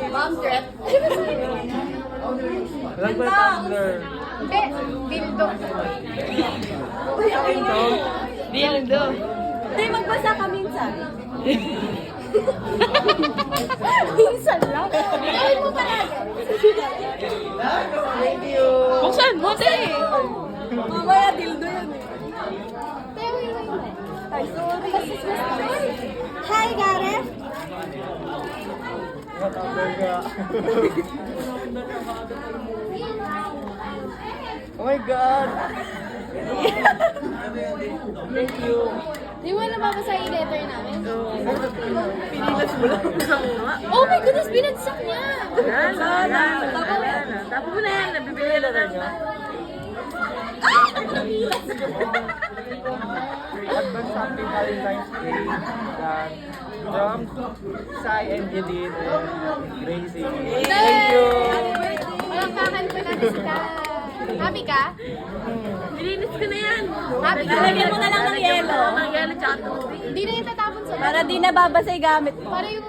Mom trip. Walang ba tumbler? Hindi, dildo. Dildo. Hindi, magbasa ka minsan. Minsan lang. Gawin mo palagi. Thank you! Buksan mo, te. Mamaya dildo yun eh. Ay, sorry. Hi, Gareth. Tumbler ka. Oh my God! Thank you! Di mo na babasa yung letter namin? Pinilas mo lang sa mukha. Oh my goodness, binagsak niya! Yan. Tapos mo na yan. Nabibili na lang niya. Advance Happy Valentine's Day. From Sai, Angeline, and Gracie. Thank you! Walang kakal pa natin si Ka. Happy ka? Nilinis ko na yan. Happy ka? Lagyan mo na lang ng yelo. Ng yelo tsaka tubig. Hindi na yung tatapon sa Para di nababasa yung gamit mo. Para yung